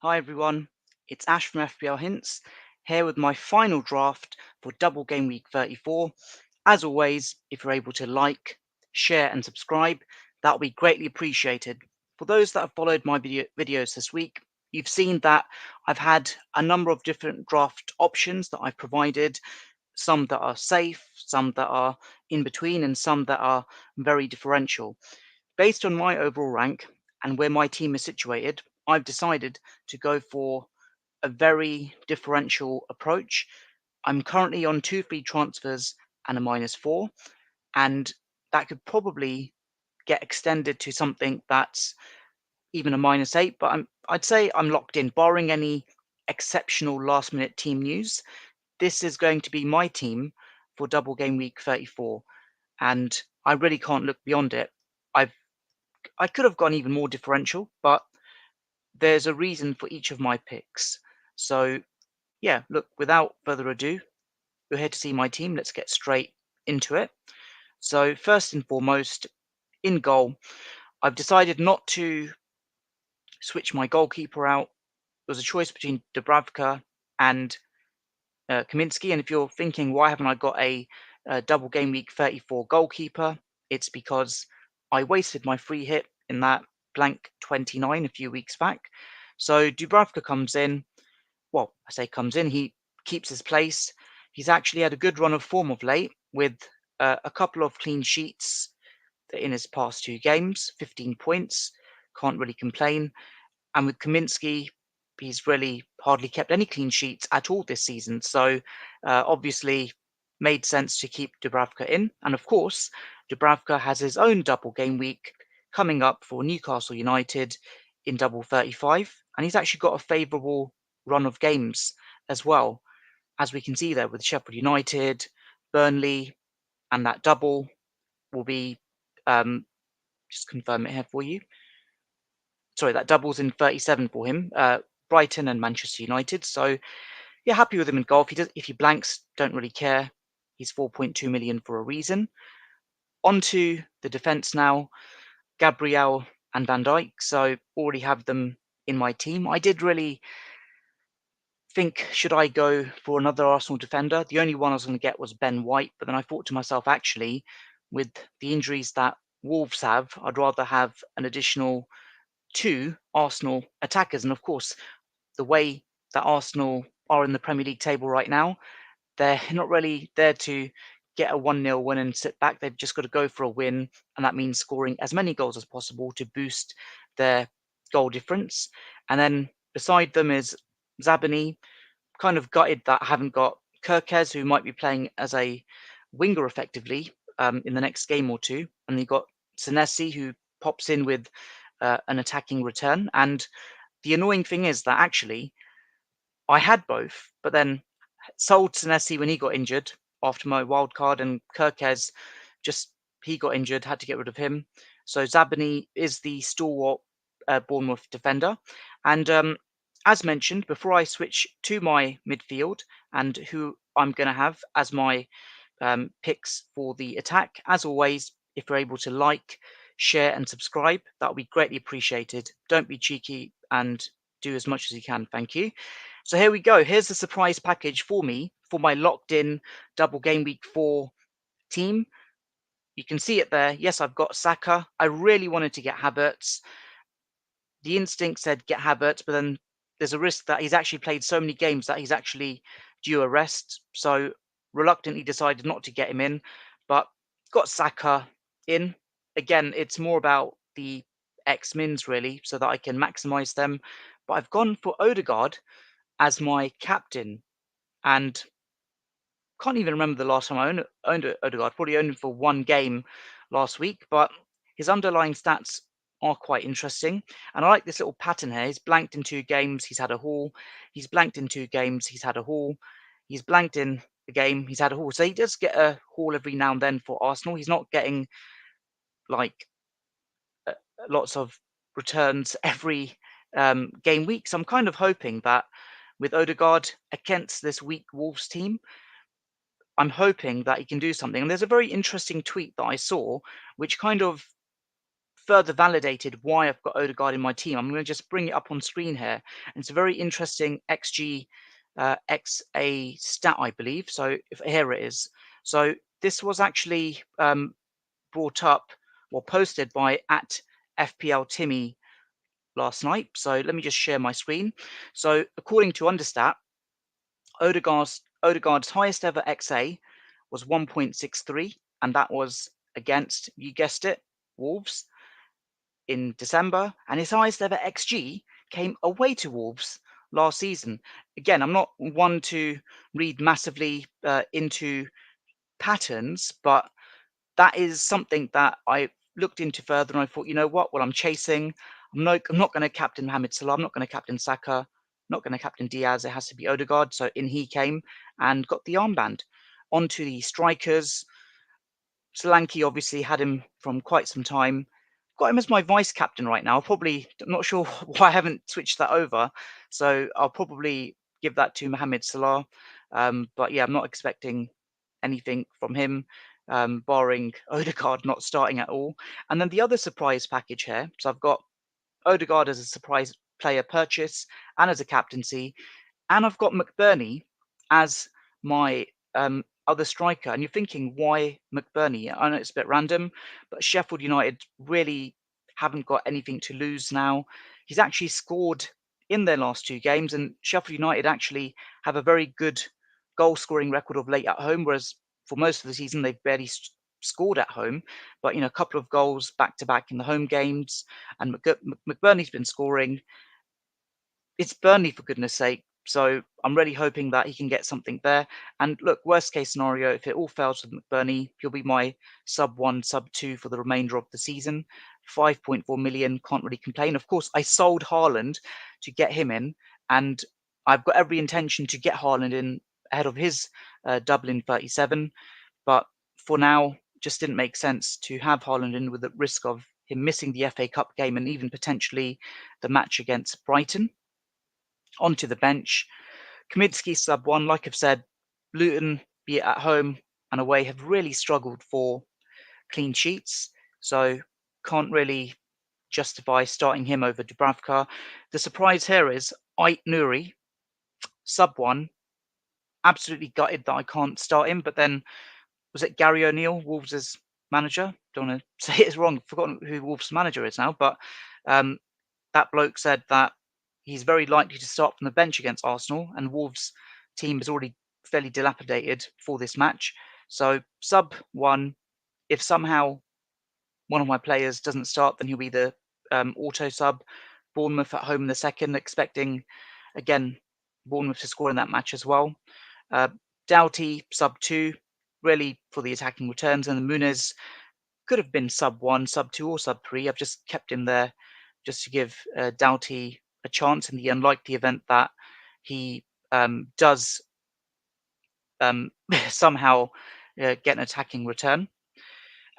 Hi everyone, it's Ash from FPL Hints, here with my final draft for double game week 34. As always, if you're able to like, share and subscribe, that will be greatly appreciated. For those that have followed my videos this week, you've seen that I've had a number of different draft options that I've provided, some that are safe, some that are in between, and some that are very differential. Based on my overall rank and where my team is situated, I've decided to go for a very differential approach. I'm currently on 2 free transfers and a -4, and that could probably get extended to something that's even a -8, but I'd say I'm locked in, barring any exceptional last-minute team news. This is going to be my team for double game week 34, and I really can't look beyond it. I could have gone even more differential, but there's a reason for each of my picks. So yeah, look, without further ado, you're here to see my team. Let's get straight into it. So first and foremost, in goal, I've decided not to switch my goalkeeper out. There was a choice between Dubravka and Kaminsky. And if you're thinking, why haven't I got a double game week 34 goalkeeper? It's because I wasted my free hit in that blank 29 a few weeks back. So Dubravka comes in. Well, I say comes in, he keeps his place. He's actually had a good run of form of late with a couple of clean sheets in his past 2 games, 15 points. Can't really complain. And with Kaminsky, he's really hardly kept any clean sheets at all this season. So obviously made sense to keep Dubravka in. And of course, Dubravka has his own double game week coming up for Newcastle United in double 35. And he's actually got a favourable run of games as well, as we can see there with Sheffield United, Burnley, and that double will be, just confirm it here for you. Sorry, that doubles in 37 for him, Brighton and Manchester United. So you're happy with him in goal. If he blanks, don't really care. He's 4.2 million for a reason. On to the defence now. Gabriel and Van Dijk. So already have them in my team. I did really think, should I go for another Arsenal defender? The only one I was going to get was Ben White, but then I thought to myself, actually, with the injuries that Wolves have, I'd rather have an additional 2 Arsenal attackers. And of course, the way that Arsenal are in the Premier League table right now, they're not really there to get a 1-0 win and sit back. They've just got to go for a win, and that means scoring as many goals as possible to boost their goal difference. And then beside them is Zabani. Kind of gutted that I haven't got Kirkez, who might be playing as a winger effectively in the next game or two. And you got Senesi, who pops in with an attacking return. And the annoying thing is that actually I had both, but then sold Senesi when he got injured after my wild card, and Kirkez just he got injured, had to get rid of him. So Zabani is the stalwart Bournemouth defender. And as mentioned, before I switch to my midfield and who I'm going to have as my picks for the attack, as always, if you're able to like, share, and subscribe, that would be greatly appreciated. Don't be cheeky and do as much as you can. Thank you. So here we go. Here's the surprise package for me for my locked in double game week 4 team. You can see it there. Yes, I've got Saka. I really wanted to get Havertz. The instinct said get Havertz, but then there's a risk that he's actually played so many games that he's actually due a rest. So reluctantly decided not to get him in, but got Saka in. Again, it's more about the X-Mins really, so that I can maximize them. But I've gone for ODEGAARD as my captain, and can't even remember the last time I owned ODEGAARD. Probably owned him for 1 game last week, but his underlying stats are quite interesting. And I like this little pattern here. He's blanked in 2 games, he's had a haul. He's blanked in 2 games, he's had a haul. He's blanked in a game, he's had a haul. So he does get a haul every now and then for Arsenal. He's not getting like lots of returns every game week. So I'm kind of hoping that with ODEGAARD against this weak Wolves team, I'm hoping that he can do something. And there's a very interesting tweet that I saw, which kind of further validated why I've got Odegaard in my team. I'm going to just bring it up on screen here. And it's a very interesting XG XA stat, I believe. So here it is. So this was actually brought up or posted by at FPL Timmy last night. So let me just share my screen. So according to Understat, Odegaard's highest ever XA was 1.63, and that was against, you guessed it, Wolves in December, and his highest ever XG came away to Wolves last season. Again, I'm not one to read massively into patterns, but that is something that I looked into further, and I thought, you know what? Well, I'm chasing. I'm not going to captain Mohamed Salah. I'm not going to captain Saka. I'm not going to captain Diaz. It has to be Odegaard. So in he came and got the armband. On to the strikers. Solanke obviously had him from quite some time. Got him as my vice captain right now. I'm not sure why I haven't switched that over. So I'll probably give that to Mohamed Salah. But yeah, I'm not expecting anything from him, barring Odegaard not starting at all. And then the other surprise package here. So I've got Odegaard as a surprise player purchase and as a captaincy. And I've got McBurney as my other striker. And you're thinking, why McBurney? I know it's a bit random, but Sheffield United really haven't got anything to lose now. He's actually scored in their last two games, and Sheffield United actually have a very good goal scoring record of late at home, whereas for most of the season they've barely scored at home. But a couple of goals back to back in the home games, and McBurney's been scoring. It's Burnley, for goodness sake. So I'm really hoping that he can get something there. And look, worst case scenario, if it all fails with McBurney, he'll be my sub 1, sub 2 for the remainder of the season. 5.4 million, can't really complain. Of course, I sold Haaland to get him in, and I've got every intention to get Haaland in ahead of his Dublin 37. But for now, just didn't make sense to have Haaland in with the risk of him missing the FA Cup game and even potentially the match against Brighton. Onto the bench. Kaminsky sub 1, like I've said, Luton, be it at home and away, have really struggled for clean sheets. So can't really justify starting him over Dubravka. The surprise here is Ait Nouri, sub 1. Absolutely gutted that I can't start him. But then, was it Gary O'Neill, Wolves' manager? Don't want to say it's wrong. Forgotten who Wolves' manager is now. But that bloke said that he's very likely to start from the bench against Arsenal, and Wolves' team is already fairly dilapidated for this match. So sub 1, if somehow one of my players doesn't start, then he'll be the auto sub. Bournemouth at home in the second, expecting, again, Bournemouth to score in that match as well. Doughty, sub 2, really for the attacking returns, and the Muniz could have been sub 1, sub 2, or sub 3. I've just kept him there just to give Doughty a chance in the unlikely event that he does somehow get an attacking return.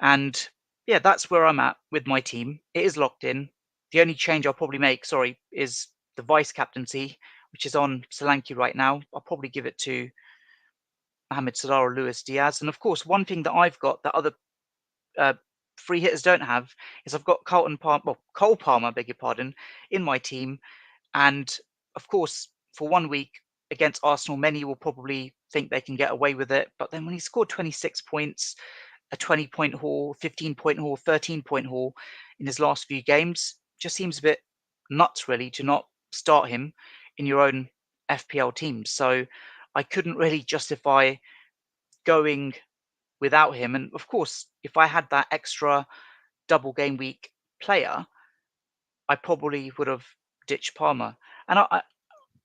And yeah, that's where I'm at with my team. It is locked in. The only change I'll probably make, is the vice captaincy, which is on Solanke right now. I'll probably give it to Mohamed Salah or Luis Diaz. And of course, one thing that I've got that other free hitters don't have is I've got Cole Palmer, beg your pardon, in my team. And of course, for 1 week against Arsenal, many will probably think they can get away with it. But then when he scored 26 points, a 20-point haul, 15-point haul, 13-point haul in his last few games, just seems a bit nuts, really, to not start him in your own FPL teams. So I couldn't really justify going without him. And of course, if I had that extra double game week player, I probably would have ditched Palmer. And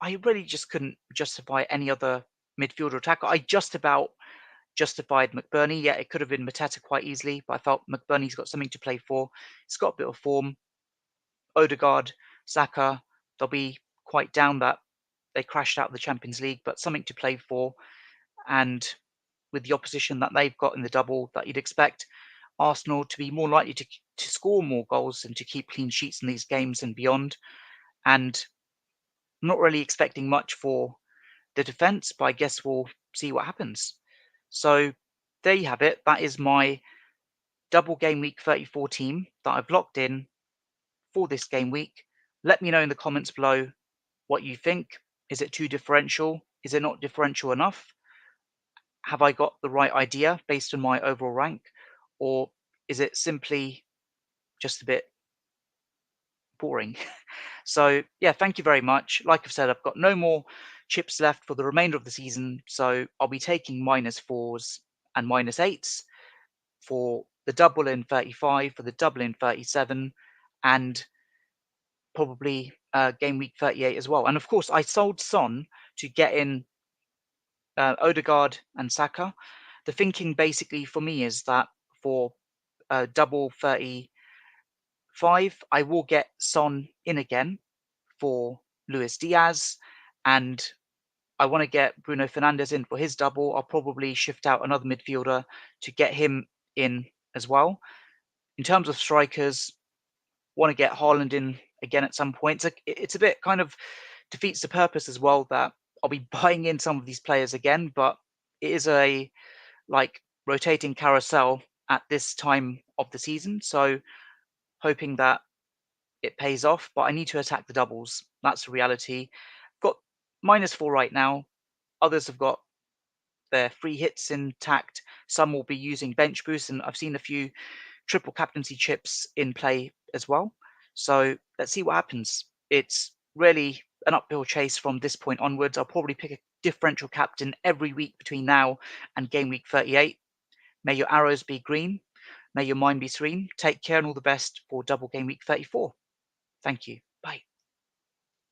I really just couldn't justify any other midfielder attacker. I just about justified McBurney. Yeah, it could have been Mateta quite easily, but I felt McBurney's got something to play for. He's got a bit of form. Odegaard, Saka, they'll be quite down that they crashed out of the Champions League, but something to play for. And with the opposition that they've got in the double, that you'd expect Arsenal to be more likely to score more goals and to keep clean sheets in these games and beyond. And I'm not really expecting much for the defence, but I guess we'll see what happens. So there you have it. That is my double game week 34 team that I've locked in for this game week. Let me know in the comments below what you think. Is it too differential? Is it not differential enough? Have I got the right idea based on my overall rank? Or is it simply just a bit boring? So yeah, thank you very much. Like I've said, I've got no more chips left for the remainder of the season. So I'll be taking -4s and -8s for the double in 35, for the double in 37, and probably game week 38 as well. And of course, I sold Son to get in ODEGAARD and Saka. The thinking basically for me is that for double 35, I will get Son in again for Luis Diaz, and I want to get Bruno Fernandes in for his double. I'll probably shift out another midfielder to get him in as well. In terms of strikers, want to get Haaland in again at some point. It's a bit kind of defeats the purpose as well that I'll be buying in some of these players again, but it is a like rotating carousel at this time of the season. So hoping that it pays off, but I need to attack the doubles. That's the reality. Got -4 right now. Others have got their free hits intact. Some will be using bench boost, and I've seen a few triple captaincy chips in play as well. So let's see what happens. It's really an uphill chase from this point onwards. I'll probably pick a differential captain every week between now and game week 38. May your arrows be green. May your mind be serene. Take care and all the best for double game week 34. Thank you.